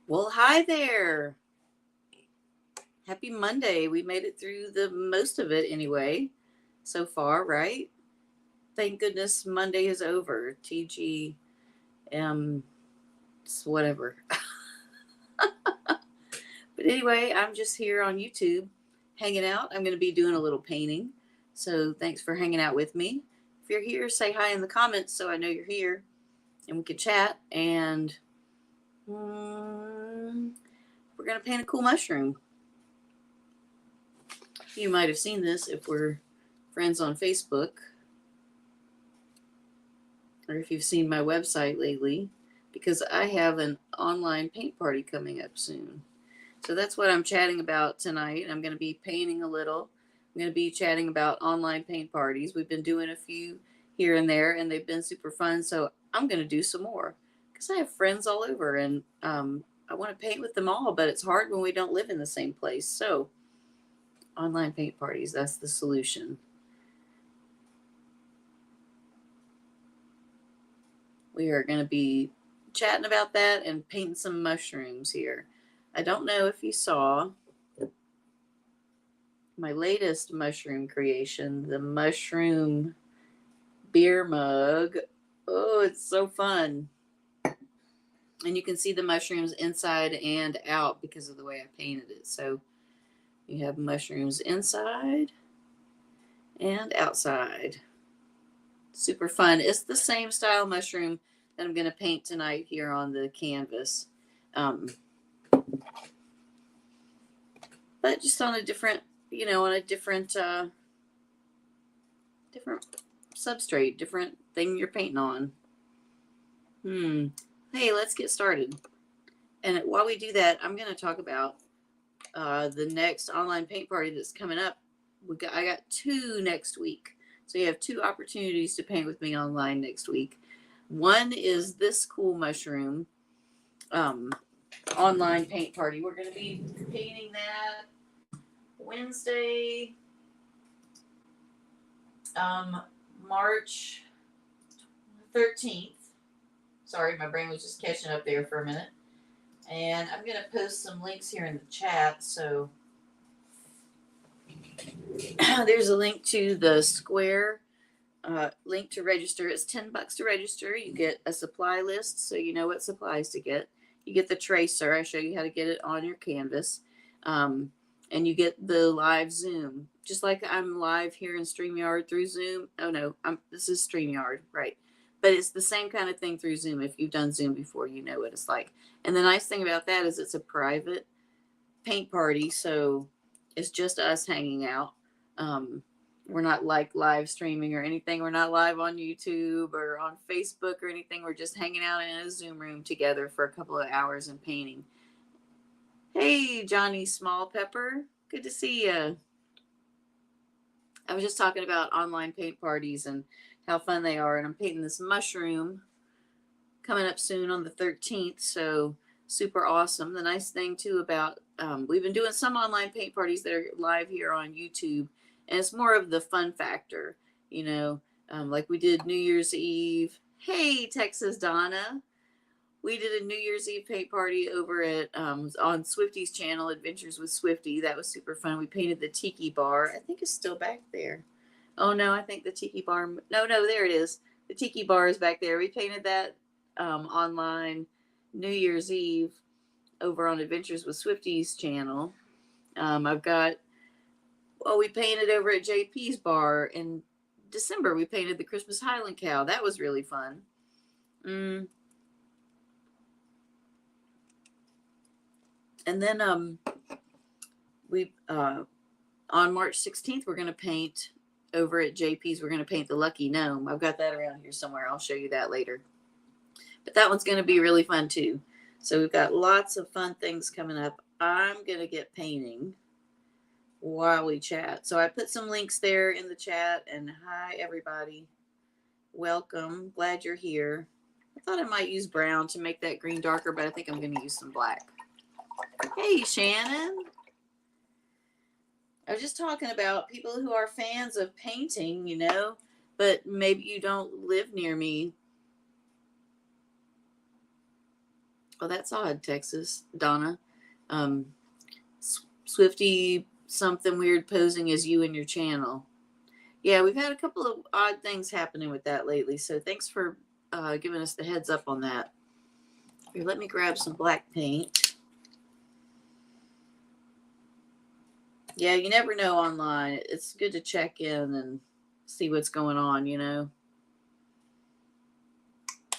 Well, hi there. Happy Monday. We made it through the most of it anyway, so far, right? Thank goodness Monday is over. TGM, whatever. But anyway, I'm just here on YouTube hanging out. I'm going to be doing a little painting. So thanks for hanging out with me. If you're here, say hi in the comments so I know you're here and we can chat. And we're going to paint a cool mushroom. You might have seen this if we're friends on Facebook, or if you've seen my website lately, because I have an online paint party coming up soon. So that's what I'm chatting about tonight. I'm going to be painting a little. I'm going to be chatting about online paint parties. We've been doing a few here and there, and they've been super fun. So I'm going to do some more because I have friends all over, and I want to paint with them all, but it's hard when we don't live in the same place. So online paint parties, that's the solution. We are going to be chatting about that and painting some mushrooms here. I don't know if you saw my latest mushroom creation, the mushroom beer mug. Oh, it's so fun. And you can see the mushrooms inside and out because of the way I painted it. So you have mushrooms inside and outside. Super fun. It's the same style mushroom that I'm going to paint tonight here on the canvas. But just on a different, on a different substrate, different thing you're painting on. Hey, let's get started. And while we do that, I'm going to talk about the next online paint party that's coming up. I got 2 next week. So you have 2 opportunities to paint with me online next week. One is this cool mushroom online paint party. We're going to be painting that Wednesday, March 13th. Sorry, my brain was just catching up there for a minute. And I'm going to post some links here in the chat. So there's a link to the square, link to register. It's $10 to register. You get a supply list, so you know what supplies to get. You get the tracer. I show you how to get it on your canvas. And you get the live Zoom. Just like I'm live here in StreamYard through Zoom. Oh, no, this is StreamYard, right? But it's the same kind of thing through Zoom. If you've done Zoom before, you know what it's like. And the nice thing about that is it's a private paint party, so it's just us hanging out. We're not like live streaming or anything. We're not live on YouTube or on Facebook or anything. We're just hanging out in a Zoom room together for a couple of hours and painting. Hey, Johnny Small Pepper. Good to see you. I was just talking about online paint parties and how fun they are. And I'm painting this mushroom coming up soon on the 13th. So super awesome. The nice thing too about, we've been doing some online paint parties that are live here on YouTube. And it's more of the fun factor, like we did New Year's Eve. Hey, Texas Donna. We did a New Year's Eve paint party over at on Swifty's channel, Adventures with Swifty. That was super fun. We painted the tiki bar. I think it's still back there. Oh, no, I think the tiki bar. No, there it is. The tiki bar is back there. We painted that online New Year's Eve over on Adventures with Swifty's channel. We painted over at JP's bar in December. We painted the Christmas Highland Cow. That was really fun. And then on March 16th, we're going to paint over at JP's. We're going to paint the Lucky Gnome. I've got that around here somewhere. I'll show you that later. But that one's going to be really fun too. So we've got lots of fun things coming up. I'm going to get painting while we chat. So I put some links there in the chat. And hi, everybody. Welcome. Glad you're here. I thought I might use brown to make that green darker, but I think I'm going to use some black. Hey, Shannon. I was just talking about people who are fans of painting, but maybe you don't live near me. Oh, that's odd, Texas. Donna. Um, Swifty something weird posing as you in your channel. Yeah, we've had a couple of odd things happening with that lately. So thanks for giving us the heads up on that. Here, let me grab some black paint. Yeah, you never know online. It's good to check in and see what's going on, you know.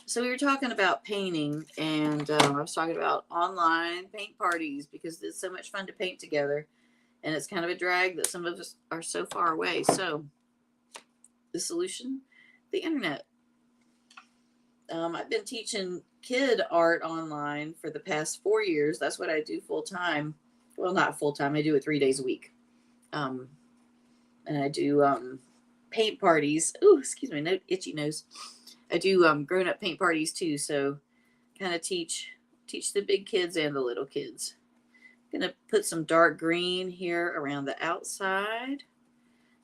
So we were talking about painting, and I was talking about online paint parties because it's so much fun to paint together, and it's kind of a drag that some of us are so far away. So the solution, the internet. I've been teaching kid art online for the past 4 years. That's what I do full time. Well, not full time. I do it 3 days a week. And I do paint parties. Ooh, excuse me, no itchy nose. I do grown up paint parties too. So kind of teach the big kids and the little kids. I'm gonna put some dark green here around the outside,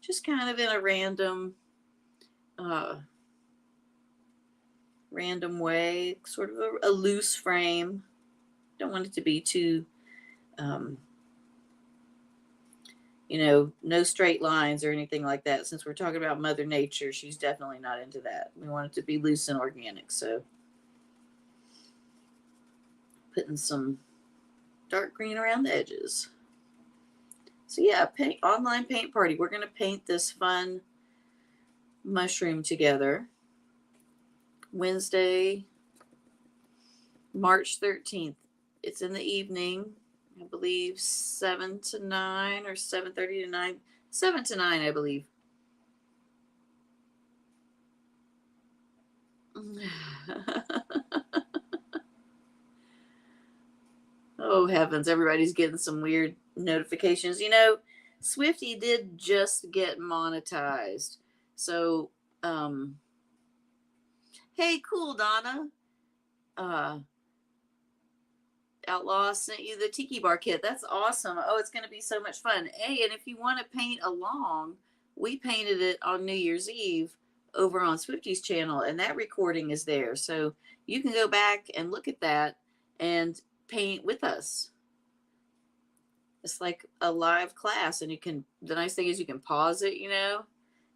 just kind of in a random way, sort of a loose frame. Don't want it to be too, um, no straight lines or anything like that. Since we're talking about Mother Nature, she's definitely not into that. We want it to be loose and organic. So putting some dark green around the edges. So yeah, online paint party. We're going to paint this fun mushroom together. Wednesday, March 13th. It's in the evening. I believe 7 to 9 or 7:30 to 9. 7 to 9, I believe. Oh, heavens. Everybody's getting some weird notifications. Swifty did just get monetized. So, hey, cool, Donna. Outlaw sent you the tiki bar kit. That's awesome. Oh, it's going to be so much fun. Hey, and if you want to paint along, we painted it on New Year's Eve over on Swifty's channel, and that recording is there. So you can go back and look at that and paint with us. It's like a live class, and the nice thing is you can pause it,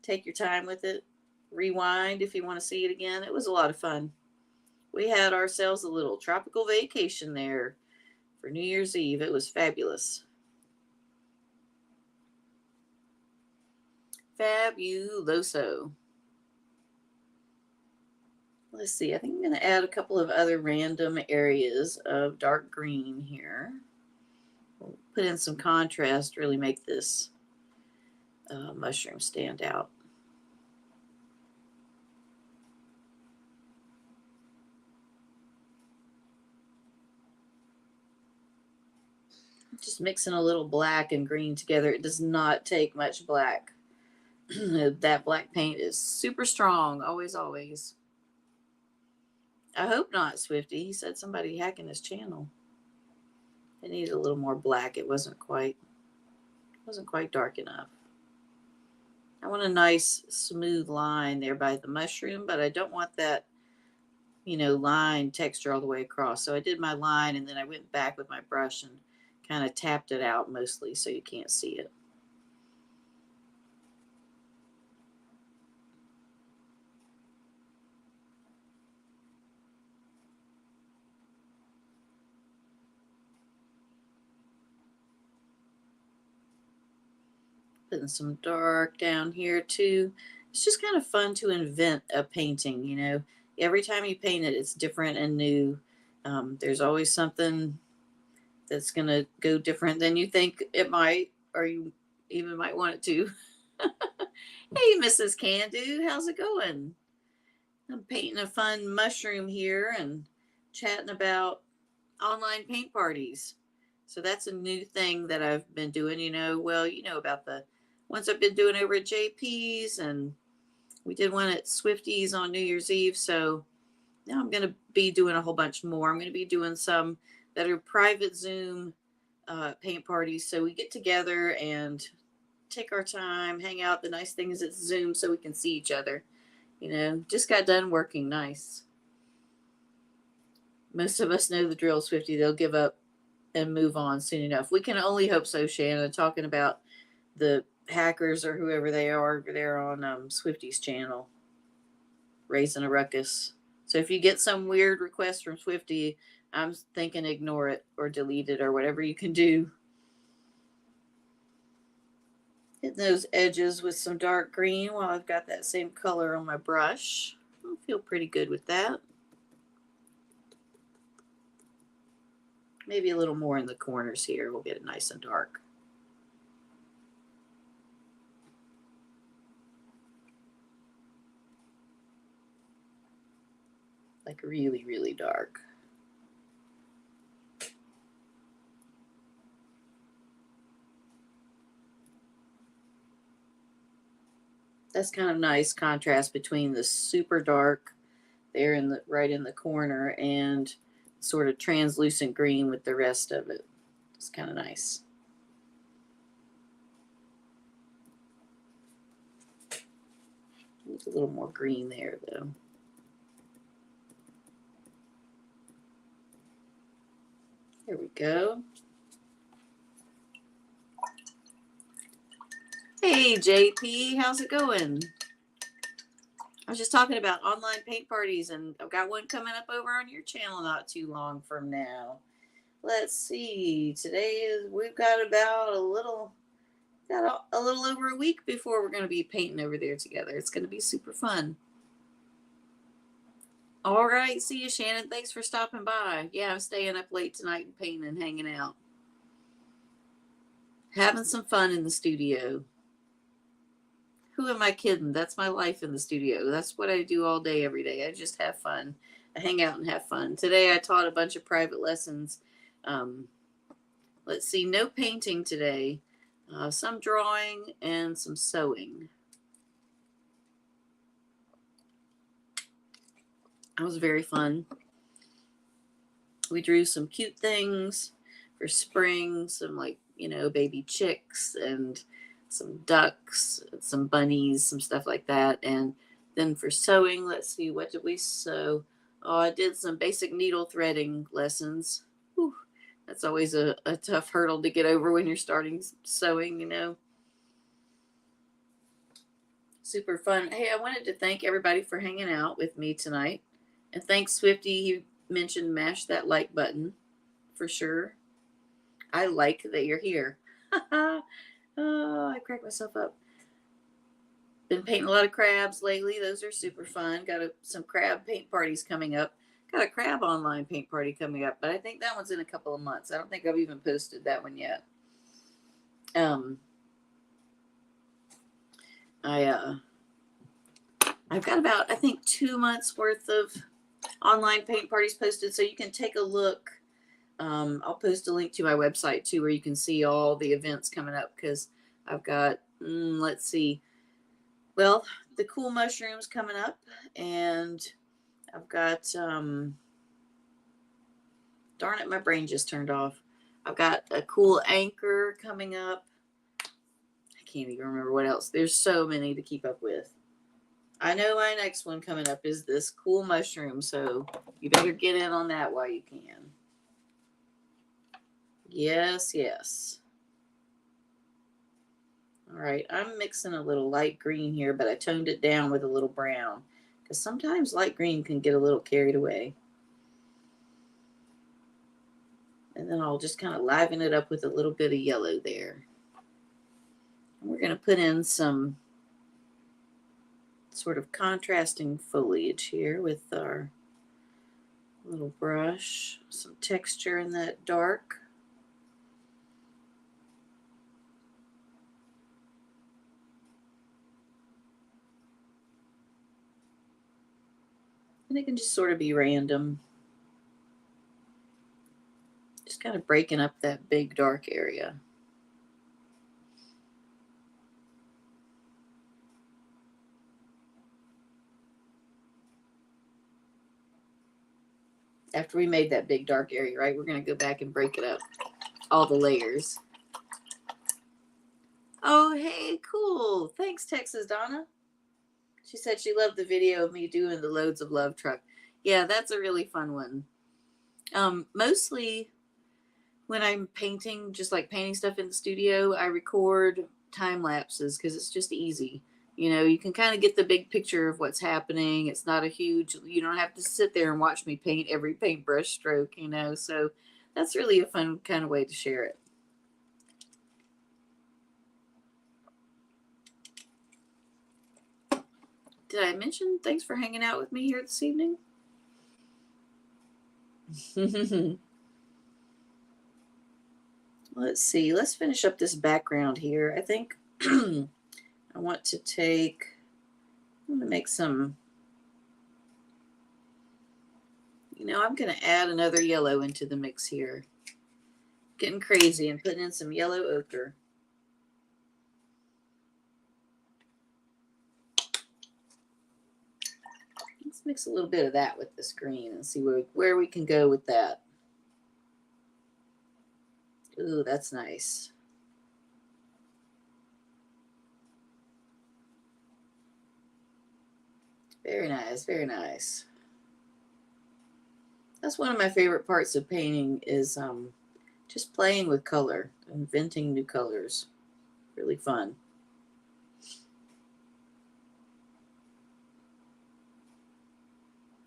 take your time with it, rewind if you want to see it again. It was a lot of fun. We had ourselves a little tropical vacation there for New Year's Eve. It was fabulous. Fabuloso. Let's see. I think I'm going to add a couple of other random areas of dark green here. We'll put in some contrast, really make this mushroom stand out. Just mixing a little black and green together. It does not take much black. That black paint is super strong. Always, always. I hope not, Swifty. He said somebody hacking his channel. It needed a little more black. It wasn't quite dark enough. I want a nice smooth line there by the mushroom, but I don't want that, line texture all the way across. So I did my line, and then I went back with my brush and kind of tapped it out mostly so you can't see it. Putting some dark down here too. It's just kind of fun to invent a painting, Every time you paint it, it's different and new. There's always something that's going to go different than you think it might, or you even might want it to. Hey, Mrs. Candu, how's it going? I'm painting a fun mushroom here and chatting about online paint parties. So that's a new thing that I've been doing, Well, about the ones I've been doing over at JP's, and we did one at Swifty's on New Year's Eve. So now I'm going to be doing a whole bunch more. I'm going to be doing some that are private Zoom paint parties. So we get together and take our time, hang out. The nice thing is it's Zoom so we can see each other. Just got done working. Nice. Most of us know the drill, Swifty. They'll give up and move on soon enough. We can only hope so, Shannon. Talking about the hackers or whoever they are there on Swifty's channel, raising a ruckus. So if you get some weird request from Swifty, I'm thinking ignore it or delete it or whatever you can do. Hitting those edges with some dark green while I've got that same color on my brush. I feel pretty good with that. Maybe a little more in the corners here. We'll get it nice and dark. Like really, really dark. That's kind of nice contrast between the super dark there in the right in the corner and sort of translucent green with the rest of it. It's kind of nice. Needs a little more green there though. There we go. Hey JP, how's it going? I was just talking about online paint parties, and I've got one coming up over on your channel not too long from now. Let's see. We've got about a little over a week before we're going to be painting over there together. It's going to be super fun. All right, see you, Shannon. Thanks for stopping by. Yeah, I'm staying up late tonight and painting and hanging out, having some fun in the studio. Who am I kidding? That's my life in the studio. That's what I do all day, every day. I just have fun. I hang out and have fun. Today I taught a bunch of private lessons. Let's see, no painting today. Some drawing and some sewing. That was very fun. We drew some cute things for spring, some baby chicks and some ducks, some bunnies, some stuff like that. And then for sewing, let's see, what did we sew? Oh, I did some basic needle threading lessons. Whew, that's always a tough hurdle to get over when you're starting sewing, Super fun. Hey, I wanted to thank everybody for hanging out with me tonight. And thanks, Swifty. You mentioned mash that like button for sure. I like that you're here. Oh, I cracked myself up. Been painting a lot of crabs lately. Those are super fun. Got some crab paint parties coming up. Got a crab online paint party coming up, but I think that one's in a couple of months. I don't think I've even posted that one yet. I've got about, I think, 2 months worth of online paint parties posted, so you can take a look. I'll post a link to my website too, where you can see all the events coming up, because I've got, let's see, well, the cool mushrooms coming up, and I've got, darn it, my brain just turned off. I've got a cool anchor coming up. I can't even remember what else. There's so many to keep up with. I know my next one coming up is this cool mushroom, so you better get in on that while you can. Yes, yes. All right, I'm mixing a little light green here, but I toned it down with a little brown, because sometimes light green can get a little carried away. And then I'll just kind of liven it up with a little bit of yellow there. And we're going to put in some sort of contrasting foliage here with our little brush. Some texture in that dark. And it can just sort of be random. Just kind of breaking up that big dark area. After we made that big dark area, right, we're going to go back and break it up. All the layers. Oh, hey, cool. Thanks, Texas Donna. She said she loved the video of me doing the Loads of Love truck. Yeah, that's a really fun one. Mostly when I'm painting, just like painting stuff in the studio, I record time lapses because it's just easy. You know, you can kind of get the big picture of what's happening. It's not a huge, you don't have to sit there and watch me paint every paintbrush stroke, you know. So that's really a fun kind of way to share it. Did I mention thanks for hanging out with me here this evening? Let's see. Let's finish up this background here. I think I want to take, I'm going to make some, you know, I'm going to add another yellow into the mix here. Getting crazy and putting in some yellow ochre. Let's mix a little bit of that with this green and see where we can go with that. Ooh, that's nice. Very nice, very nice. That's one of my favorite parts of painting is just playing with color, inventing new colors. Really fun.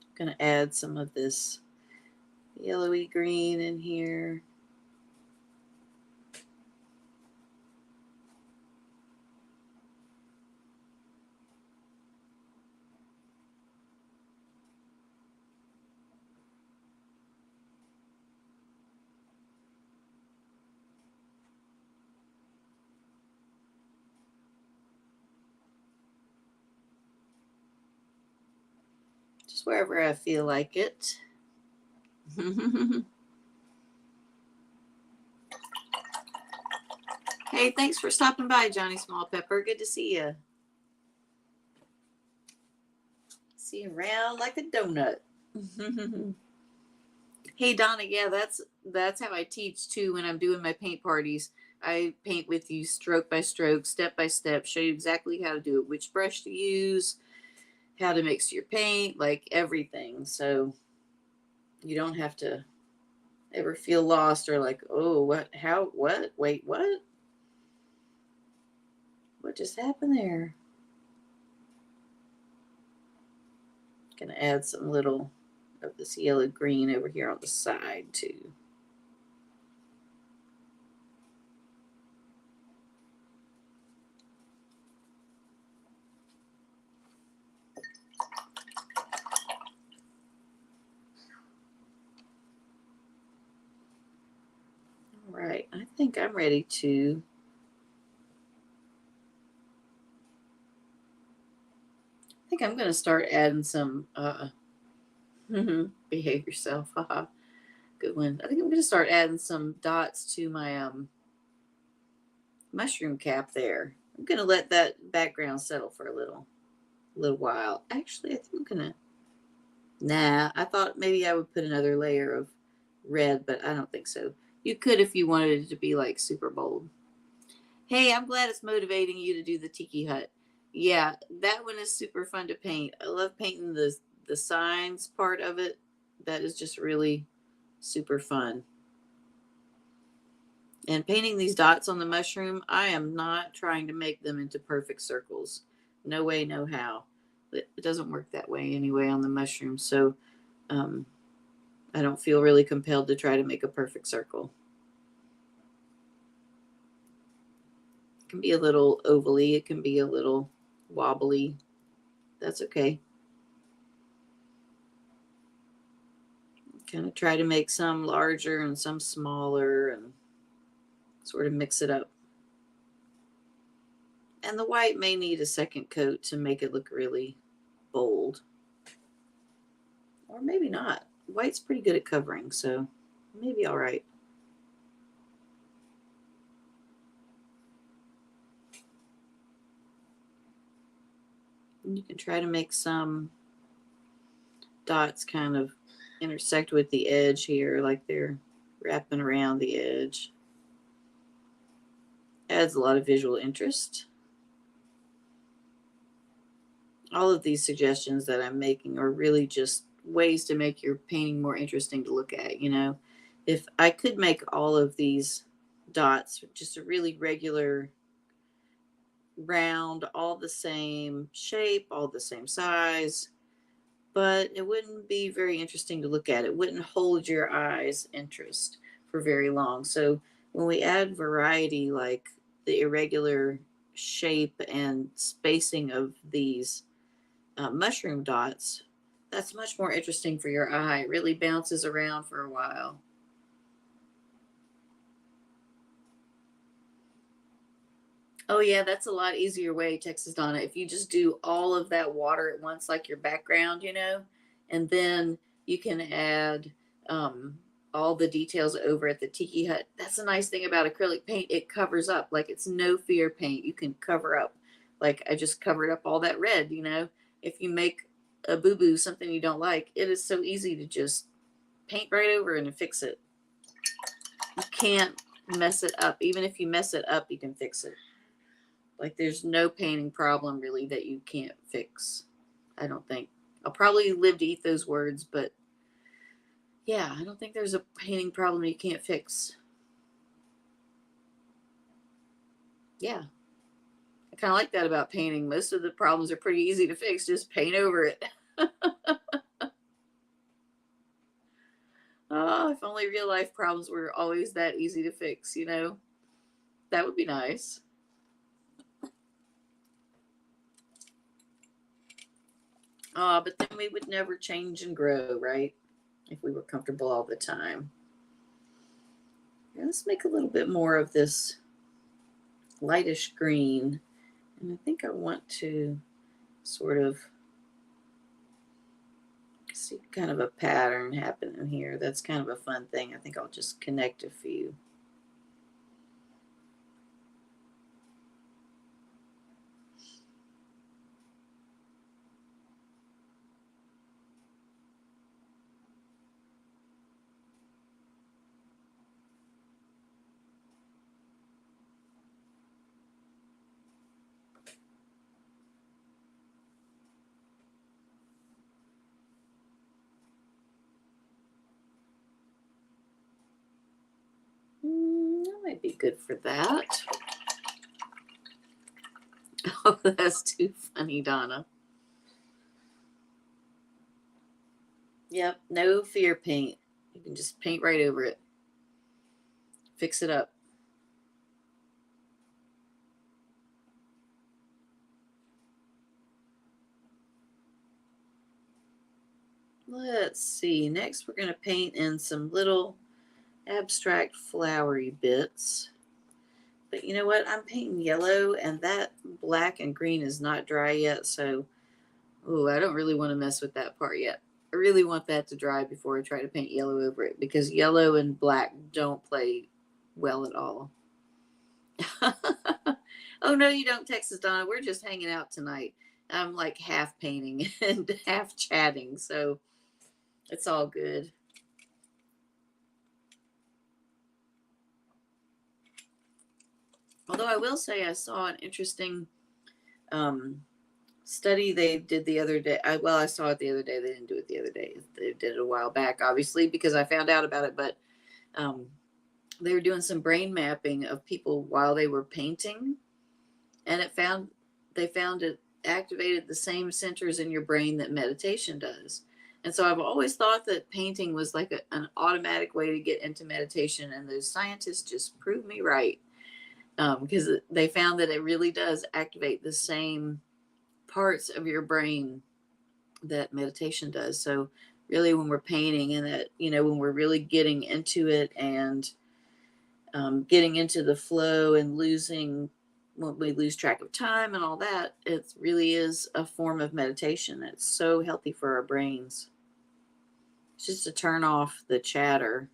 I'm gonna add some of this yellowy green in here. Just wherever I feel like it. Hey, thanks for stopping by, Johnny Small Pepper. Good to see you. See you around like a donut. Hey Donna, yeah, that's how I teach too when I'm doing my paint parties. I paint with you stroke by stroke, step by step, show you exactly how to do it, which brush to use, how to mix your paint, like everything. So you don't have to ever feel lost or like, oh, what, how, what, wait, what? What just happened there? Gonna add some little of this yellow green over here on the side too. All right, I think I'm ready to I think I'm gonna start adding some behave yourself. Haha. Good one. I think I'm gonna start adding some dots to my mushroom cap there. I'm gonna let that background settle for a little while. Actually, I think I'm gonna nah, I thought maybe I would put another layer of red, but I don't think so. You could if you wanted it to be like super bold. Hey, I'm glad it's motivating you to do the tiki hut. Yeah, that one is super fun to paint. I love painting the signs part of it. That is just really super fun. And painting these dots on the mushroom, I am not trying to make them into perfect circles. No way, no how. It doesn't work that way anyway on the mushroom. So um, I don't feel really compelled to try to make a perfect circle. It can be a little ovally, it can be a little wobbly. That's okay. Kind of try to make some larger and some smaller and sort of mix it up. And the white may need a second coat to make it look really bold. Or maybe not. White's pretty good at covering, so maybe all right. And you can try to make some dots kind of intersect with the edge here, like they're wrapping around the edge. Adds a lot of visual interest. All of these suggestions that I'm making are really just ways to make your painting more interesting to look at, you know. If I could make all of these dots just a really regular round, all the same shape, all the same size, but it wouldn't be very interesting to look at. It wouldn't hold your eyes' interest for very long. So when we add variety, like the irregular shape and spacing of these mushroom dots, that's much more interesting for your eye. It really bounces around for a while. Oh yeah, that's a lot easier way, Texas Donna. If you just do all of that water at once, like your background, you know, and then you can add um, all the details over at the Tiki Hut. That's a nice thing about acrylic paint. It covers up. Like it's no fear paint. You can cover up. Like I just covered up all that red, you know. If you make a boo-boo, something you don't like, it is so easy to just paint right over and fix it. You can't mess it up. Even if you mess it up, you can fix it. Like there's no painting problem really that you can't fix. I don't think. I'll probably live to eat those words, but yeah, I don't think there's a painting problem you can't fix. Yeah. I kind of like that about painting. Most of the problems are pretty easy to fix. Just paint over it. Oh, if only real life problems were always that easy to fix, you know? That would be nice. But then we would never change and grow, right? If we were comfortable all the time. Yeah, let's make a little bit more of this lightish green. And I think I want to sort of see kind of a pattern happening here. That's kind of a fun thing. I think I'll just connect a few. That might be good for that. Oh, that's too funny, Donna. Yep, no fear paint. You can just paint right over it. Fix it up. Let's see. Next, we're going to paint in some little abstract flowery bits. But you know what? I'm painting yellow, and that black and green is not dry yet. So, oh, I don't really want to mess with that part yet. I really want that to dry before I try to paint yellow over it, because yellow and black don't play well at all. Oh, no, you don't, Texas Donna. We're just hanging out tonight. I'm like half painting and half chatting. So it's all good. Although I will say I saw an interesting um, study they did the other day. I saw it the other day. They didn't do it the other day. They did it a while back, obviously, because I found out about it. But um, they were doing some brain mapping of people while they were painting, and they found it activated the same centers in your brain that meditation does. And so I've always thought that painting was like an automatic way to get into meditation, and those scientists just proved me right, because they found that it really does activate the same parts of your brain that meditation does. So really, when we're painting, and that, you know, when we're really getting into it and getting into the flow and losing, when we lose track of time and all that, it really is a form of meditation. It's so healthy for our brains. It's just to turn off the chatter,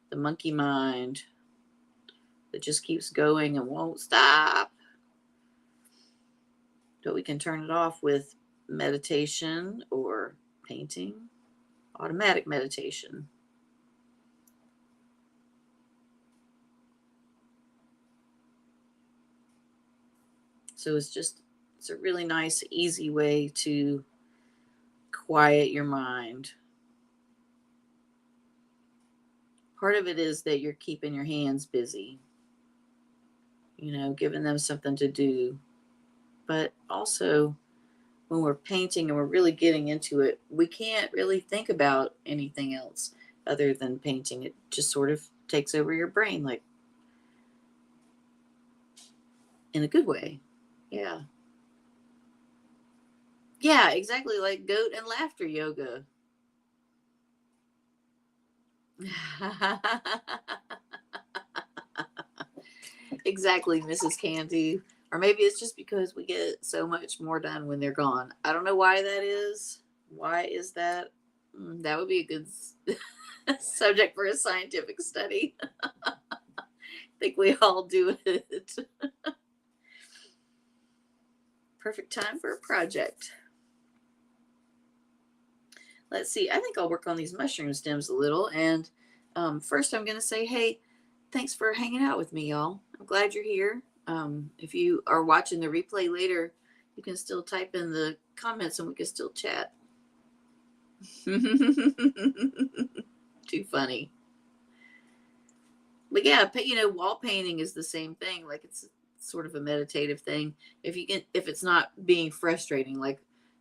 the monkey mind that just keeps going and won't stop. But we can turn it off with meditation or painting, automatic meditation. So it's a really nice, easy way to quiet your mind. Part of it is that you're keeping your hands busy, giving them something to do. But also, when we're painting and we're really getting into it, we can't really think about anything else other than painting. It just sort of takes over your brain, like in a good way. Yeah. Yeah, exactly, like goat and laughter yoga. Exactly, Mrs. Candy. Or maybe it's just because we get so much more done when they're gone. I don't know why that is. Why is that? That would be a good subject for a scientific study. I think we all do it. Perfect time for a project. Let's see. I think I'll work on these mushroom stems a little. And first, I'm going to say, hey, thanks for hanging out with me, y'all. I'm glad you're here. If you are watching the replay later, you can still type in the comments and we can still chat. Too funny. But yeah, wall painting is the same thing. Like it's sort of a meditative thing. If it's not being frustrating, like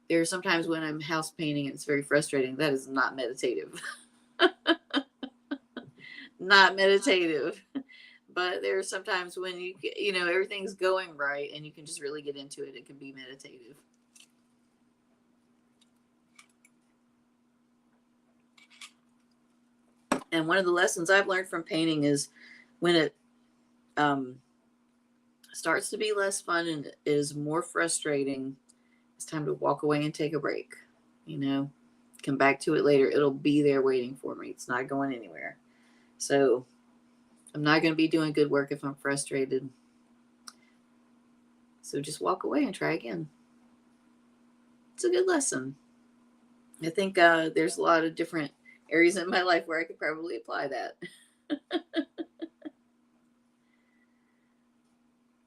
there are sometimes when I'm house painting and it's very frustrating. That is not meditative. Not meditative. But there are sometimes when everything's going right and you can just really get into it. It can be meditative. And one of the lessons I've learned from painting is when it starts to be less fun and is more frustrating, it's time to walk away and take a break. Come back to it later. It'll be there waiting for me. It's not going anywhere. So I'm not going to be doing good work if I'm frustrated. So just walk away and try again. It's a good lesson. I think there's a lot of different areas in my life where I could probably apply that.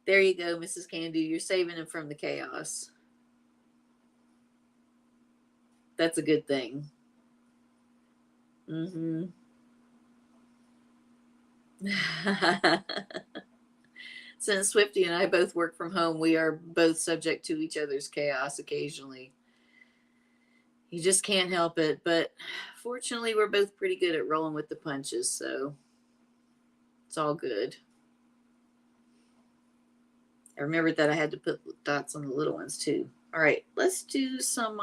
There you go, Mrs. Candy. You're saving him from the chaos. That's a good thing. Mm-hmm. Since Swifty and I both work from home, we are both subject to each other's chaos occasionally. You just can't help it. But fortunately, we're both pretty good at rolling with the punches, so it's all good. I remembered that I had to put dots on the little ones too. All right, let's do some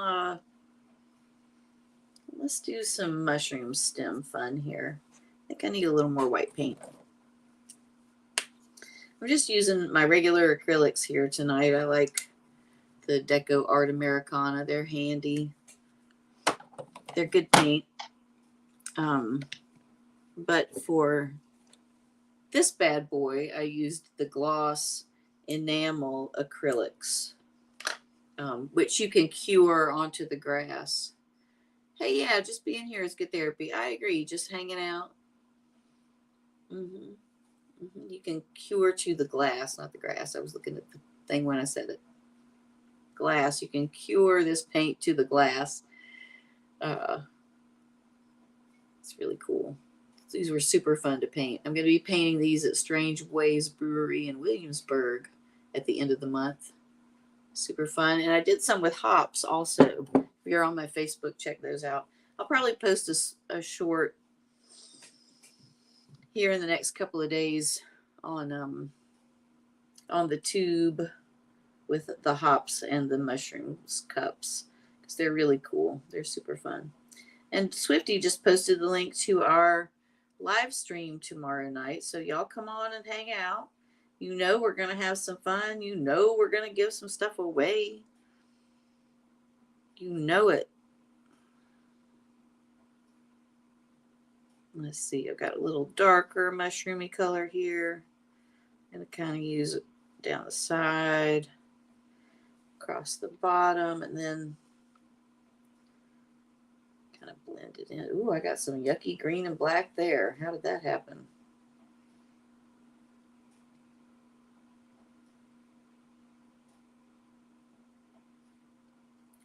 mushroom stem fun here. I think I need a little more white paint. I'm just using my regular acrylics here tonight. I like the Deco Art Americana. They're handy. They're good paint. But for this bad boy, I used the gloss enamel acrylics, which you can cure onto the grass. Hey, yeah, just being here is good therapy. I agree. Just hanging out. You can cure to the glass, not the grass. I was looking at the thing when I said it. Glass. You can cure this paint to the glass. It's really cool. These were super fun to paint. I'm going to be painting these at Strange Ways Brewery in Williamsburg at the end of the month. Super fun. And I did some with hops also. If you're on my Facebook, check those out. I'll probably post a short here in the next couple of days on the tube with the hops and the mushrooms cups because they're really cool. They're super fun. And Swifty just posted the link to our live stream tomorrow night. So y'all come on and hang out. We're going to have some fun. We're going to give some stuff away. It. Let's see. I've got a little darker mushroomy color here. I'm going to kind of use it down the side, across the bottom, and then kind of blend it in. Ooh, I got some yucky green and black there. How did that happen?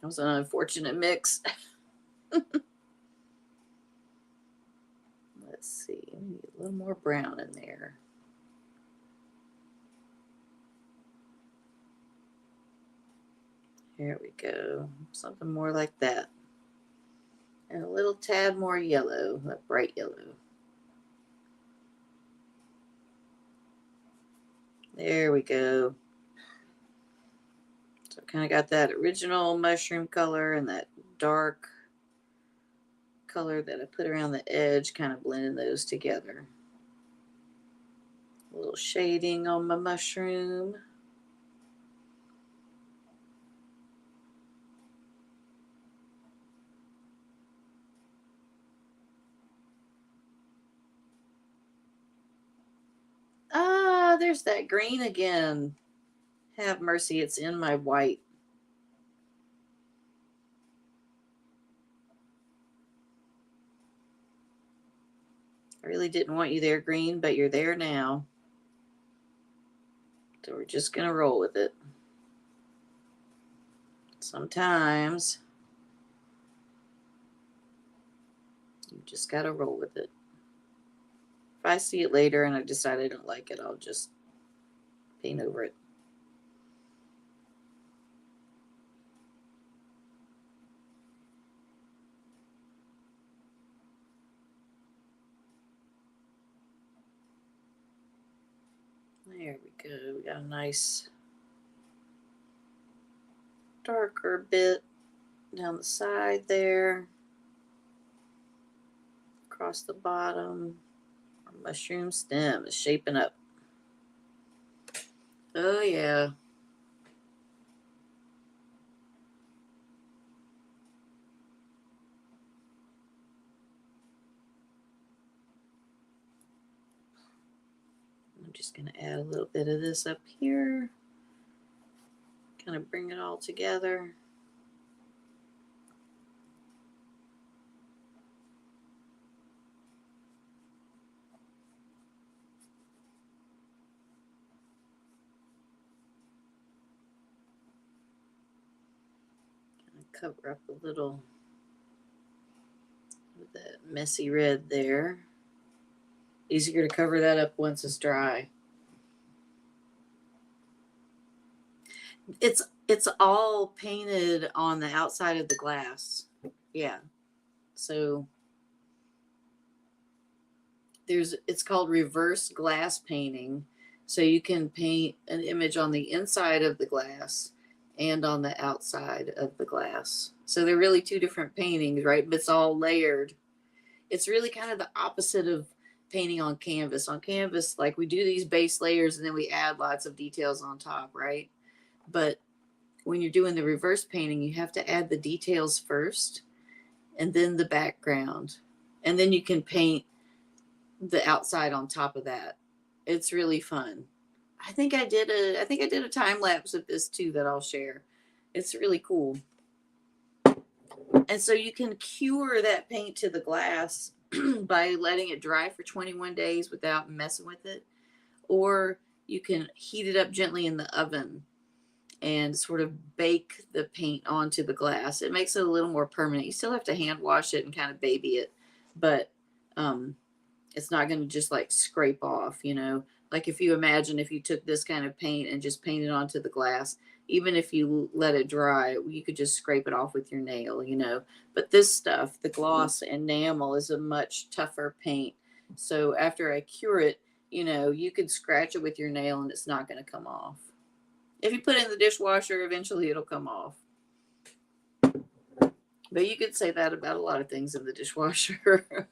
That was an unfortunate mix. Let's see, we need a little more brown in there. Here we go. Something more like that. And a little tad more yellow, that bright yellow. There we go. So kind of got that original mushroom color and that dark color that I put around the edge, kind of blending those together. A little shading on my mushroom. Ah, there's that green again. Have mercy, it's in my white. I really didn't want you there, green, but you're there now. So we're just going to roll with it. Sometimes you just got to roll with it. If I see it later and I decide I don't like it, I'll just paint over it. There we go. We got a nice darker bit down the side there. Across the bottom. Our mushroom stem is shaping up. Oh, yeah. I'm just going to add a little bit of this up here. Kind of bring it all together. Kind of cover up a little with that messy red there. Easier to cover that up once it's dry. It's all painted on the outside of the glass. Yeah. So it's called reverse glass painting. So you can paint an image on the inside of the glass and on the outside of the glass. So they're really two different paintings, right? But it's all layered. It's really kind of the opposite of painting on canvas. On canvas, like we do these base layers and then we add lots of details on top, right? But when you're doing the reverse painting, you have to add the details first and then the background. And then you can paint the outside on top of that. It's really fun. I think I did a time lapse of this too that I'll share. It's really cool. And so you can cure that paint to the glass by letting it dry for 21 days without messing with it. Or you can heat it up gently in the oven and sort of bake the paint onto the glass. It makes it a little more permanent. You still have to hand wash it and kind of baby it, but it's not going to just like scrape off, you know. Like if you imagine if you took this kind of paint and just painted onto the glass, even if you let it dry, you could just scrape it off with your nail, you know. But this stuff, the gloss enamel, is a much tougher paint. So after I cure it, you know, you could scratch it with your nail and it's not going to come off. If you put it in the dishwasher, eventually it'll come off. But you could say that about a lot of things in the dishwasher.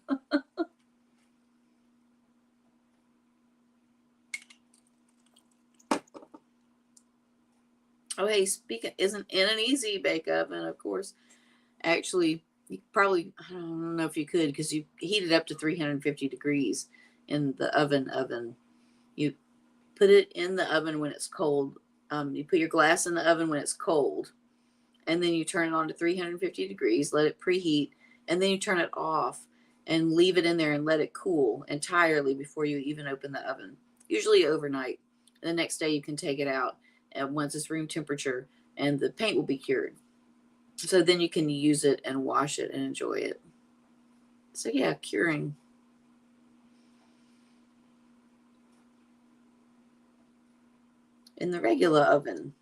Oh, hey, speaking, isn't in an easy bake oven, of course. Actually, you probably, I don't know if you could because you heat it up to 350 degrees in the oven. You put it in the oven when it's cold. You put your glass in the oven when it's cold, and then you turn it on to 350 degrees, let it preheat, and then you turn it off and leave it in there and let it cool entirely before you even open the oven, usually overnight. And the next day you can take it out and once it's room temperature and the paint will be cured. So then you can use it and wash it and enjoy it. So yeah, curing. In the regular oven.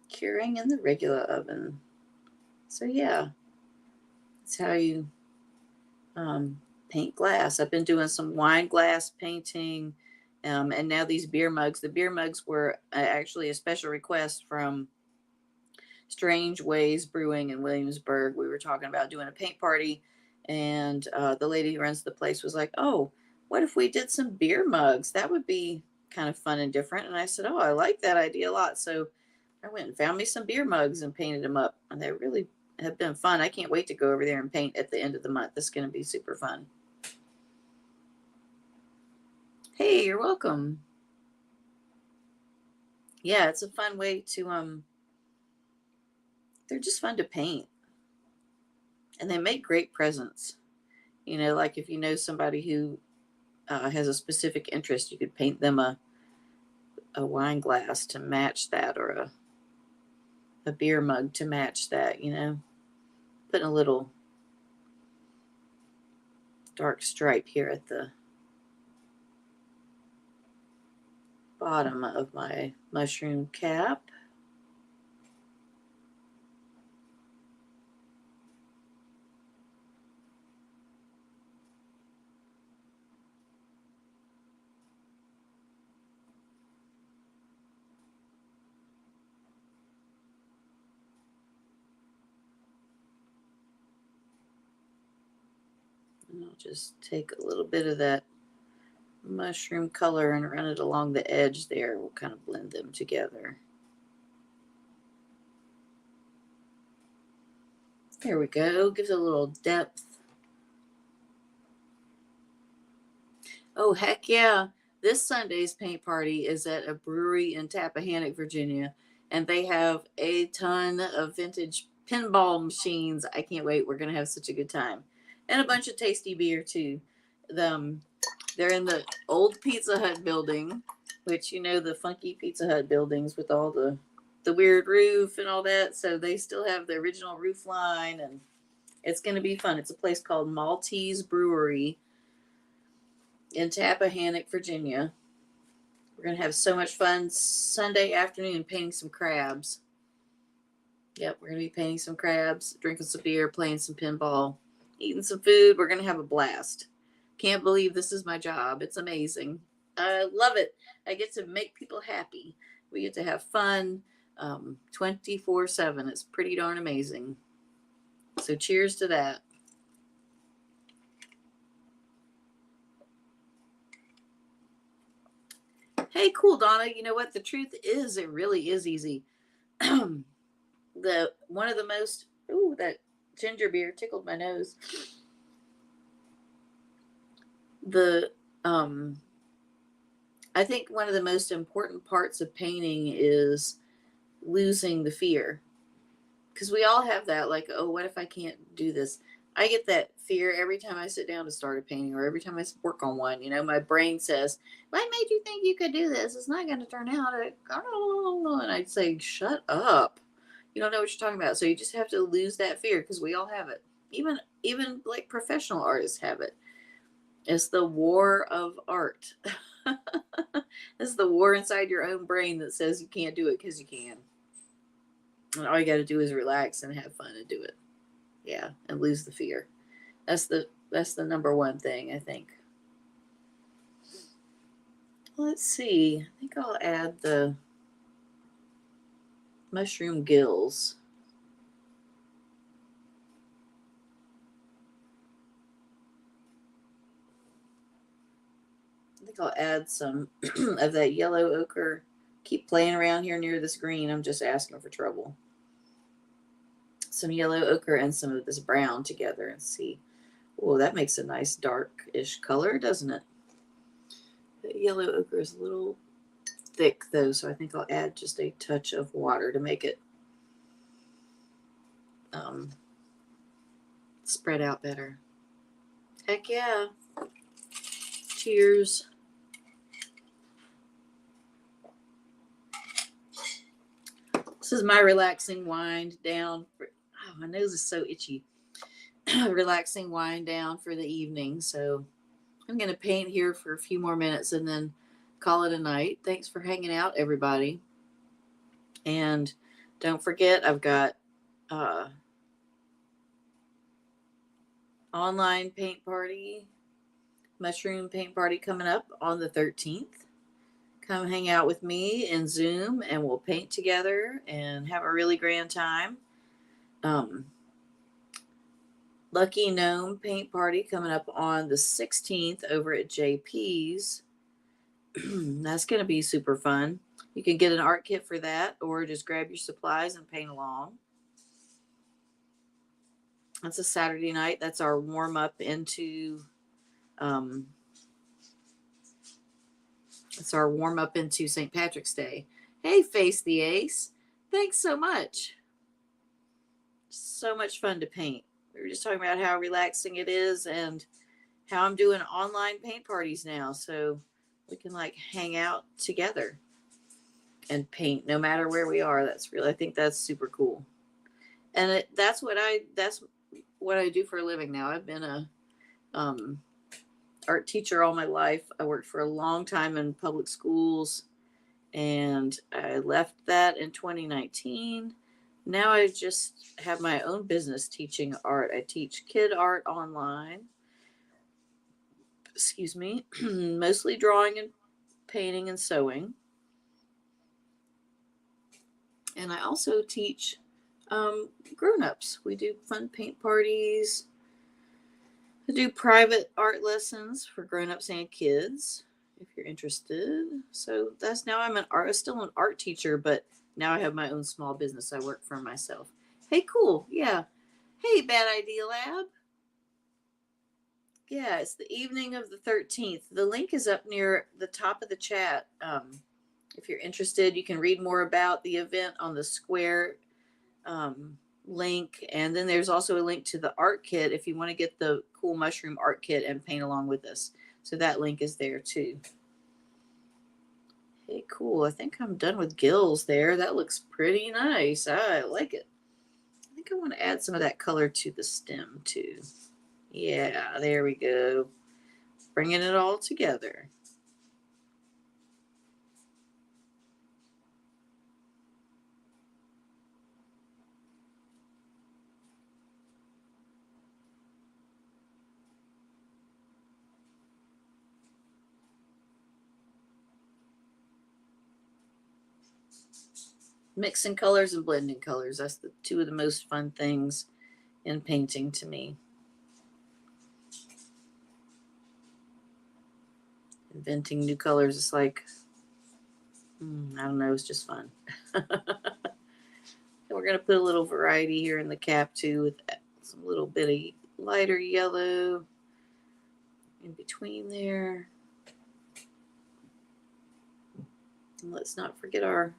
Curing in the regular oven. So yeah, that's how you paint glass. I've been doing some wine glass painting, and now these beer mugs. The beer mugs were actually a special request from Strange Ways Brewing in Williamsburg. We were talking about doing a paint party, and the lady who runs the place was like, "Oh, what if we did some beer mugs? That would be kind of fun and different." And I said, "Oh, I like that idea a lot." So I went and found me some beer mugs and painted them up, and they really have been fun. I can't wait to go over there and paint at the end of the month. It's going to be super fun. Hey, you're welcome. Yeah, it's a fun way to they're just fun to paint, and they make great presents. You know, like if you know somebody who has a specific interest, you could paint them a wine glass to match that, or a beer mug to match that, you know. Putting a little dark stripe here at the bottom of my mushroom cap. And I'll just take a little bit of that mushroom color and run it along the edge there. We'll kind of blend them together. There we go. Gives it a little depth. Oh, heck yeah. This Sunday's paint party is at a brewery in Tappahannock, Virginia, and they have a ton of vintage pinball machines. I can't wait. We're going to have such a good time. And a bunch of tasty beer, too. They're in the old Pizza Hut building, which, you know, the funky Pizza Hut buildings with all the weird roof and all that. So they still have the original roof line, and it's going to be fun. It's a place called Maltese Brewery in Tappahannock, Virginia. We're going to have so much fun Sunday afternoon painting some crabs. Yep, we're going to be painting some crabs, drinking some beer, playing some pinball, eating some food. We're going to have a blast. Can't believe this is my job. It's amazing. I love it. I get to make people happy. We get to have fun 24/7. It's pretty darn amazing. So cheers to that. Hey, cool, Donna. You know what? The truth is, it really is easy. The one of the most that ginger beer tickled my nose. The I think one of the most important parts of painting is losing the fear, because we all have that, like, oh, what if I can't do this? I get that fear every time I sit down to start a painting, or every time I work on one. You know, my brain says, what made you think you could do this? It's not going to turn out. And I'd say, shut up. You don't know what you're talking about. So you just have to lose that fear, because we all have it. Even like professional artists have it. It's the war of art. It's the war inside your own brain that says you can't do it because you can. And all you got to do is relax and have fun and do it. Yeah, and lose the fear. That's the number one thing, I think. Let's see. I think I'll add the mushroom gills. I think I'll add some of that yellow ochre. Keep playing around here near this green. I'm just asking for trouble. Some yellow ochre and some of this brown together and see. Oh, that makes a nice dark-ish color, doesn't it? The yellow ochre is a little thick, though, so I think I'll add just a touch of water to make it spread out better. Heck yeah. Cheers. This is my relaxing wind down. Oh, my nose is so itchy. Relaxing wind down for the evening. So I'm going to paint here for a few more minutes and then call it a night. Thanks for hanging out, everybody. And don't forget, I've got online paint party, mushroom paint party coming up on the 13th. Come hang out with me in Zoom and we'll paint together and have a really grand time. Lucky Gnome paint party coming up on the 16th over at JP's. That's going to be super fun. You can get an art kit for that or just grab your supplies and paint along. That's a Saturday night. That's our warm up into St. Patrick's Day. Hey, Face the Ace. Thanks so much. So much fun to paint. We were just talking about how relaxing it is and how I'm doing online paint parties now. So we can like hang out together and paint no matter where we are. I think that's super cool. And that's what I do for a living now. I've been a art teacher all my life. I worked for a long time in public schools and I left that in 2019. Now I just have my own business teaching art. I teach kid art online. Excuse me. Mostly drawing and painting and sewing. And I also teach grown-ups. We do fun paint parties. I do private art lessons for grown-ups and kids if you're interested. So that's now I'm still an art teacher, but now I have my own small business. I work for myself. Hey, cool. Yeah. Hey, Bad Idea Lab. Yeah, it's the evening of the 13th. The link is up near the top of the chat. If you're interested, you can read more about the event on the Square link. And then there's also a link to the art kit if you want to get the cool mushroom art kit and paint along with us. So that link is there too. Hey, cool. I think I'm done with gills there. That looks pretty nice. I like it. I think I want to add some of that color to the stem too. Yeah, there we go. Bringing it all together. Mixing colors and blending colors. That's the two of the most fun things in painting to me. Inventing new colors is like, I don't know, it's just fun. We're going to put a little variety here in the cap too with some little bit of lighter yellow in between there. And let's not forget our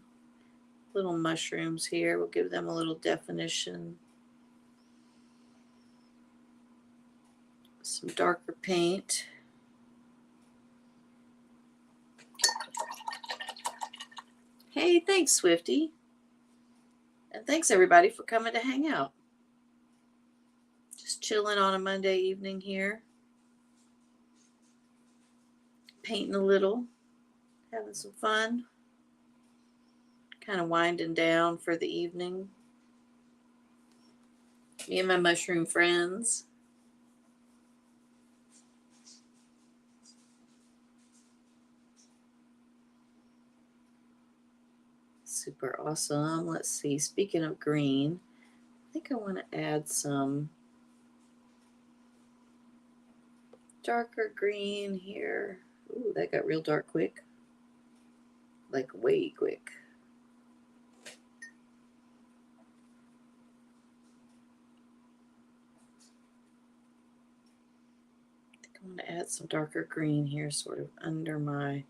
little mushrooms here. We'll give them a little definition. Some darker paint. Hey, thanks, Swifty. And thanks, everybody, for coming to hang out. Just chilling on a Monday evening here. Painting a little. Having some fun. Kind of winding down for the evening. Me and my mushroom friends. Super awesome. Let's see. Speaking of green, I think I want to add some darker green here. Ooh, that got real dark quick. Like way quick. I think I want to add some darker green here, sort of under my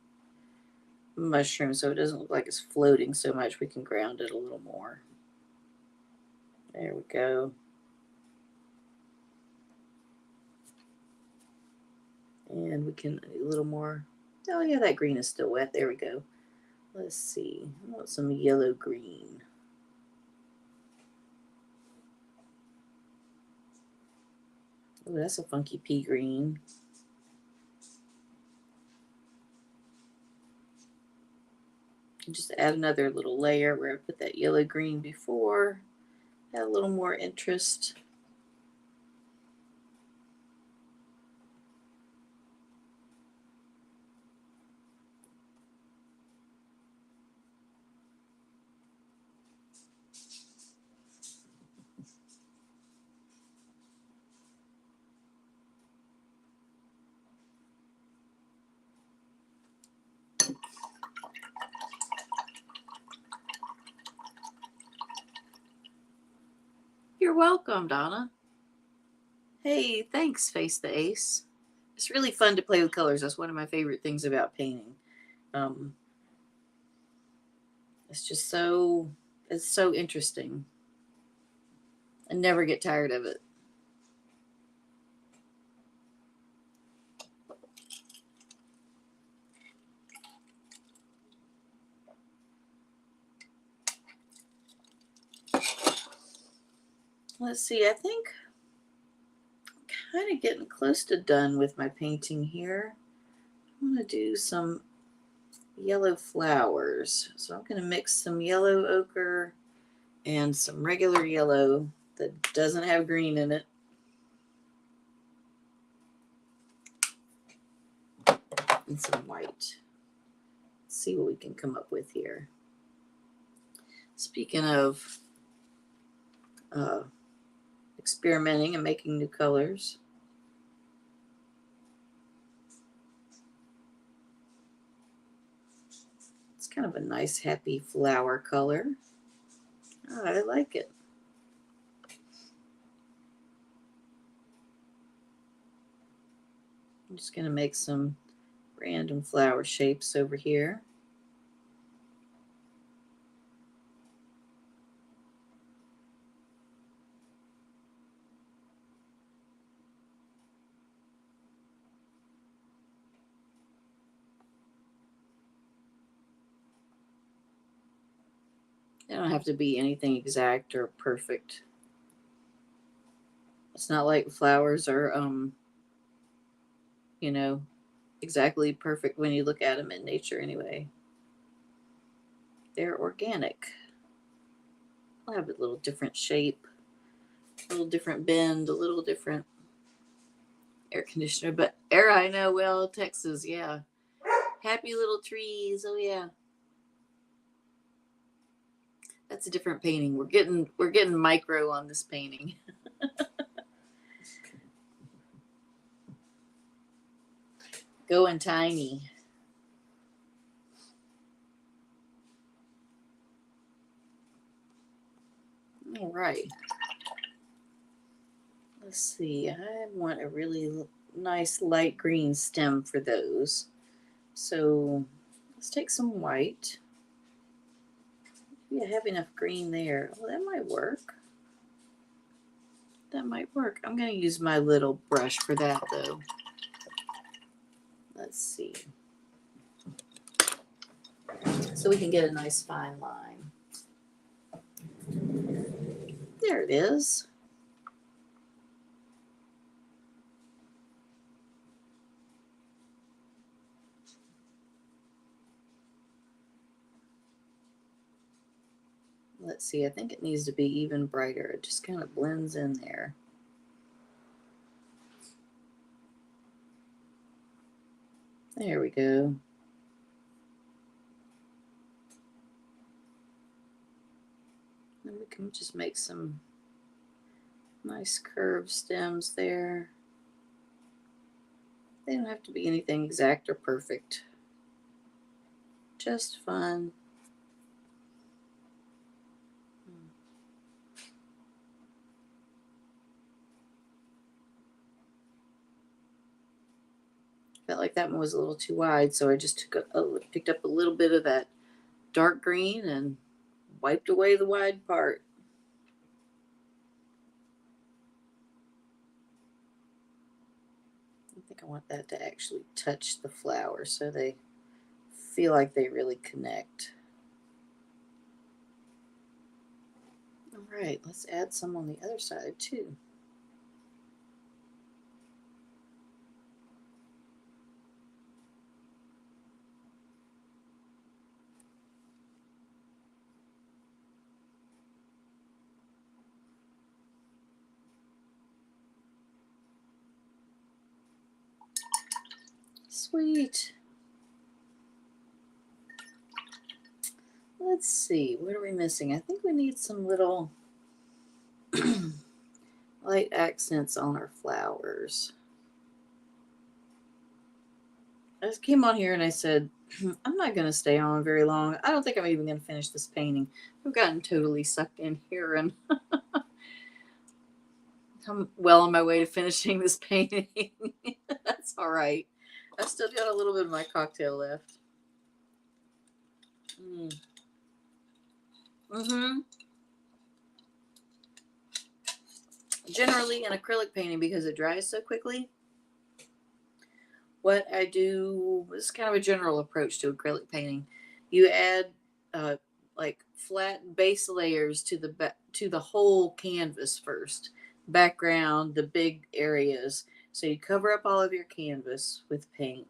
mushroom so it doesn't look like it's floating so much. We can ground it a little more. There we go. And we can a little more. Oh yeah, that green is still wet. There we go. Let's see. I want some yellow green. Oh, that's a funky pea green. And just add another little layer where I put that yellow green before. Add a little more interest. You're welcome, Donna. Hey, thanks, Face the Ace. It's really fun to play with colors. That's one of my favorite things about painting. Um, it's just it's so interesting. I never get tired of it. Let's see, I think I'm kind of getting close to done with my painting here. I'm going to do some yellow flowers. So I'm going to mix some yellow ochre and some regular yellow that doesn't have green in it. And some white. Let's see what we can come up with here. Speaking of experimenting and making new colors, it's kind of a nice happy flower color. Oh, I like it. I'm just going to make some random flower shapes over here. They don't have to be anything exact or perfect. It's not like flowers are, you know, exactly perfect when you look at them in nature anyway. They're organic. I'll have a little different shape, a little different bend, a little different air conditioner. But air, I know well, Texas, yeah. Happy little trees, oh yeah. That's a different painting. We're getting micro on this painting. Going tiny. All right. Let's see. I want a really nice light green stem for those. So let's take some white. Maybe I have enough green there. Well, that might work. That might work. I'm going to use my little brush for that, though. Let's see. So we can get a nice fine line. There it is. Let's see. I think it needs to be even brighter. It just kind of blends in there. There we go. And we can just make some nice curved stems there. They don't have to be anything exact or perfect. Just fun. Felt like that one was a little too wide, so I just picked up a little bit of that dark green and wiped away the wide part. I think I want that to actually touch the flower so they feel like they really connect. All right, let's add some on the other side too. Sweet. Let's see, what are we missing? I think we need some little light accents on our flowers. I just came on here and I said, I'm not going to stay on very long. I don't think I'm even going to finish this painting. I've gotten totally sucked in here and I'm well on my way to finishing this painting. That's all right. I still got a little bit of my cocktail left. Mm-hmm. Generally, an acrylic painting, because it dries so quickly, what I do is kind of a general approach to acrylic painting. You add like flat base layers to the whole canvas first, background, the big areas. So you cover up all of your canvas with paint,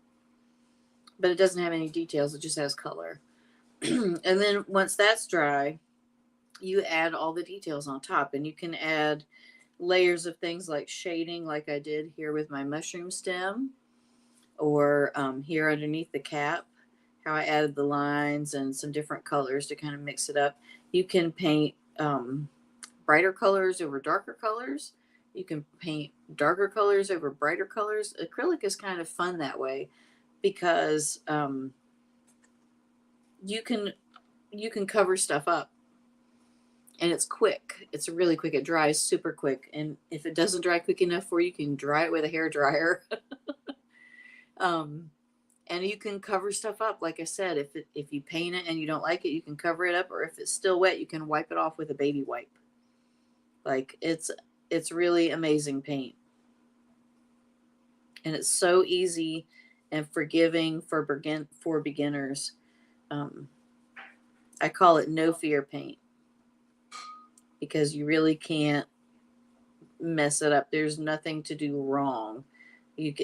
but it doesn't have any details. It just has color. And then once that's dry, you add all the details on top, and you can add layers of things like shading, like I did here with my mushroom stem, or here underneath the cap, how I added the lines and some different colors to kind of mix it up. You can paint brighter colors over darker colors. You can paint darker colors over brighter colors. Acrylic is kind of fun that way because you can cover stuff up, and it's quick. It's really quick. It dries super quick, and if it doesn't dry quick enough for you, you can dry it with a hair dryer. And you can cover stuff up. Like I said, if you paint it and you don't like it, you can cover it up, or if it's still wet, you can wipe it off with a baby wipe. Like it's really amazing paint, and it's so easy and forgiving for beginners. I call it no fear paint because you really can't mess it up. There's nothing to do wrong.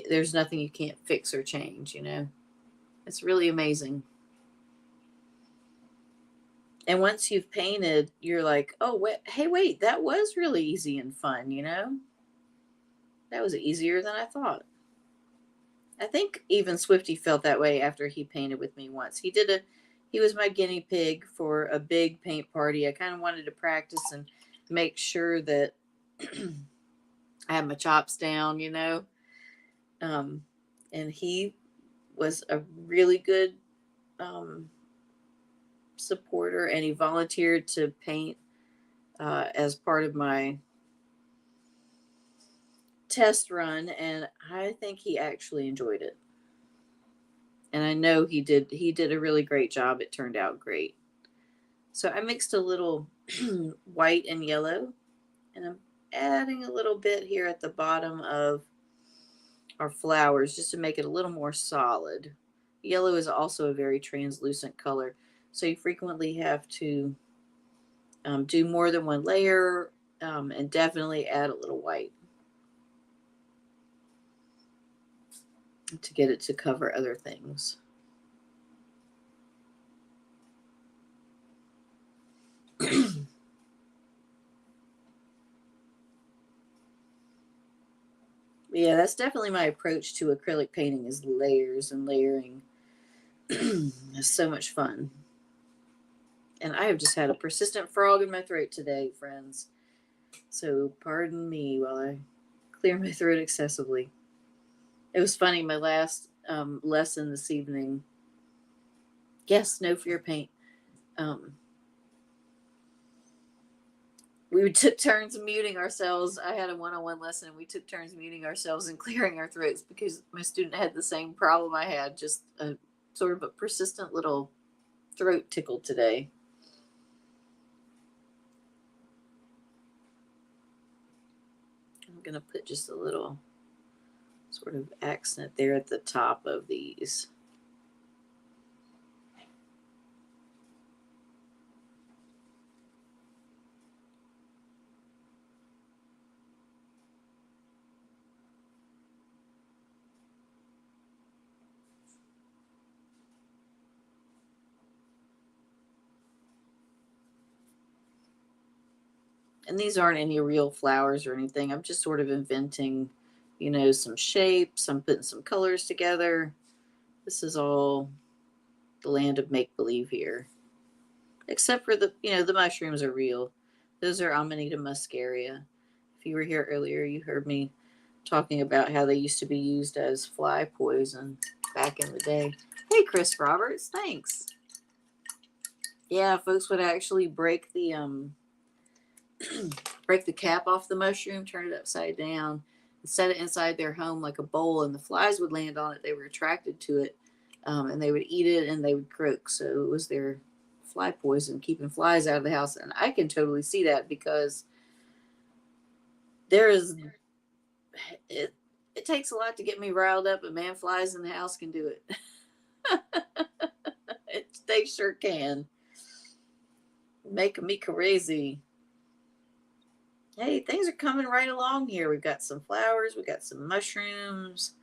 There's nothing you can't fix or change. It's really amazing. And once you've painted, you're like, oh, wait, that was really easy and fun, That was easier than I thought. I think even Swifty felt that way after he painted with me once. He was my guinea pig for a big paint party. I kind of wanted to practice and make sure that I had my chops down, And he was a really good supporter, and he volunteered to paint as part of my test run, and I think he actually enjoyed it. And I know he did a really great job. It turned out great. So I mixed a little white and yellow, and I'm adding a little bit here at the bottom of our flowers just to make it a little more solid. Yellow is also a very translucent color, so you frequently have to do more than one layer, and definitely add a little white to get it to cover other things. Yeah, that's definitely my approach to acrylic painting, is layers and layering. It's so much fun. And I have just had a persistent frog in my throat today, friends. So pardon me while I clear my throat excessively. It was funny, my last lesson this evening. Yes, no fear paint. We took turns muting ourselves. I had a one-on-one lesson, and we took turns muting ourselves and clearing our throats because my student had the same problem I had, just a sort of a persistent little throat tickle today. I'm going to put just a little sort of accent there at the top of these. And these aren't any real flowers or anything. I'm just sort of inventing, you know, some shapes. I'm putting some colors together. This is all the land of make believe here. Except for the, you know, the mushrooms are real. Those are Amanita muscaria. If you were here earlier, you heard me talking about how they used to be used as fly poison back in the day. Hey, Chris Roberts, thanks. Yeah, folks would actually break the break the cap off the mushroom, turn it upside down, and set it inside their home like a bowl, and the flies would land on it. They were attracted to it, and they would eat it and they would croak. So it was their fly poison, keeping flies out of the house. And I can totally see that because there is it. It takes a lot to get me riled up, but man, flies in the house can do it. They sure can. Make me crazy. Hey, things are coming right along here. We've got some flowers, we got some mushrooms,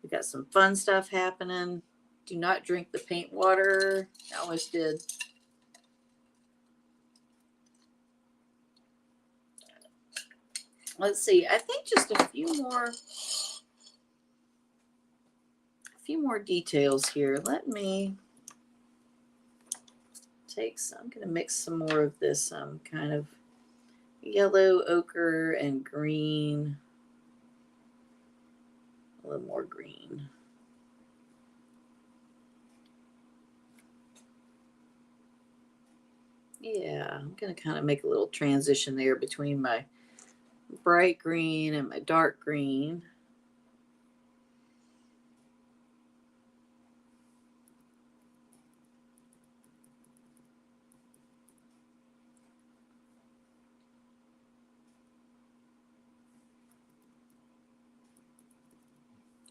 we got some fun stuff happening. Do not drink the paint water. I almost did. Let's see. I think just a few more details here. Let me take some. I'm going to mix some more of this kind of yellow, ochre, and green. A little more green. Yeah, I'm going to kind of make a little transition there between my bright green and my dark green.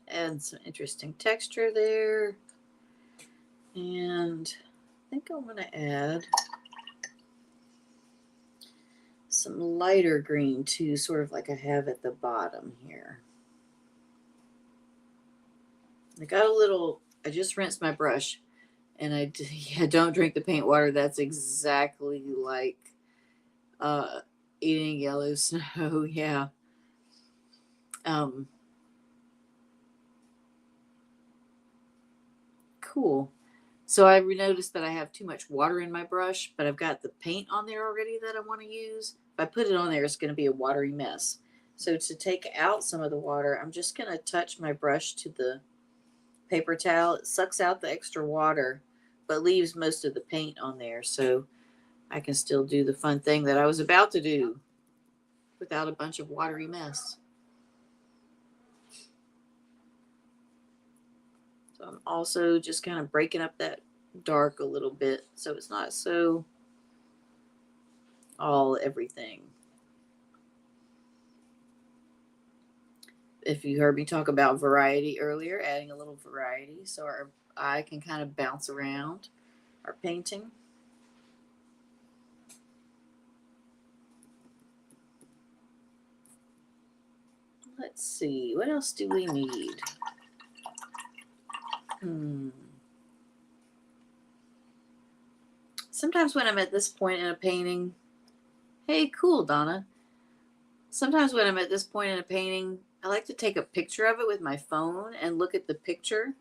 Add some interesting texture there. And I think I'm going to add some lighter green too, sort of like I have at the bottom here. I got a little, I just rinsed my brush and yeah, don't drink the paint water. That's exactly like eating yellow snow. Yeah. Cool. So I noticed that I have too much water in my brush, but I've got the paint on there already that I want to use. If I put it on there, it's going to be a watery mess. So to take out some of the water, I'm just going to touch my brush to the paper towel. It sucks out the extra water, but leaves most of the paint on there. So I can still do the fun thing that I was about to do without a bunch of watery mess. So I'm also just kind of breaking up that dark a little bit so it's not so all everything. If you heard me talk about variety earlier, adding a little variety so our eye can kind of bounce around our painting. Let's see, what else do we need? Sometimes when I'm at this point in a painting, hey, cool, Donna. Sometimes when I'm at this point in a painting, I like to take a picture of it with my phone and look at the picture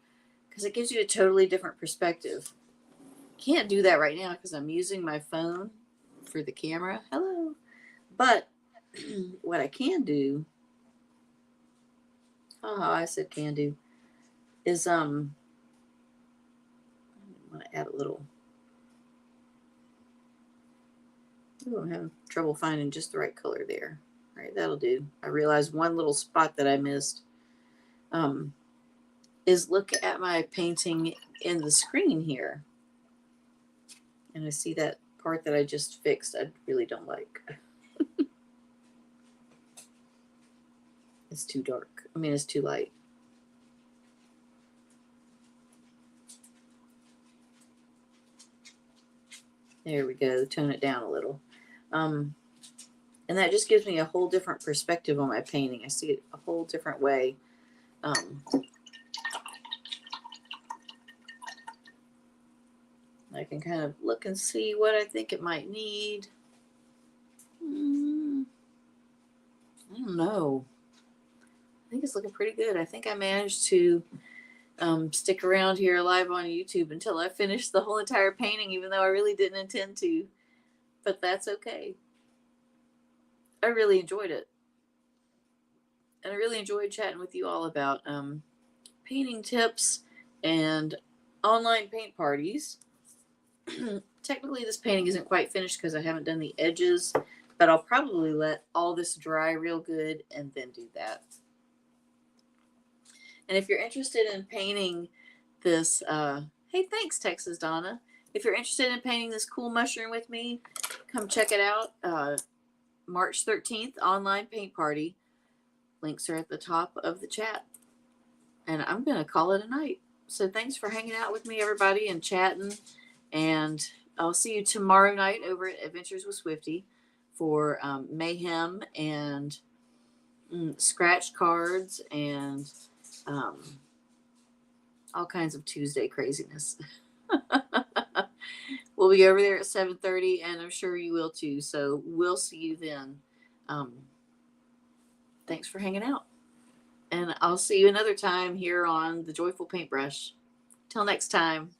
because it gives you a totally different perspective. Can't do that right now because I'm using my phone for the camera. Hello. But what I can do, I said can do, is I want to add a little. Ooh, I'm having trouble finding just the right color there. All right, that'll do. I realized one little spot that I missed is look at my painting in the screen here. And I see that part that I just fixed I really don't like. It's too dark. I mean, it's too light. There we go. Tone it down a little. And that just gives me a whole different perspective on my painting. I see it a whole different way. I can kind of look and see what I think it might need. I don't know. I think it's looking pretty good. I think I managed to stick around here live on YouTube until I finished the whole entire painting, even though I really didn't intend to. But that's okay. I really enjoyed it. And I really enjoyed chatting with you all about painting tips and online paint parties. Technically, this painting isn't quite finished because I haven't done the edges, but I'll probably let all this dry real good and then do that. And if you're interested in painting this, hey, thanks, Texas Donna. If you're interested in painting this cool mushroom with me, come check it out. March 13th, online paint party. Links are at the top of the chat. And I'm going to call it a night. So thanks for hanging out with me, everybody, and chatting. And I'll see you tomorrow night over at Adventures with Swifty for mayhem and scratch cards and all kinds of Tuesday craziness. We'll be over there at 7:30, and I'm sure you will too. So we'll see you then. Thanks for hanging out. And I'll see you another time here on the Joyful Paintbrush. Till next time.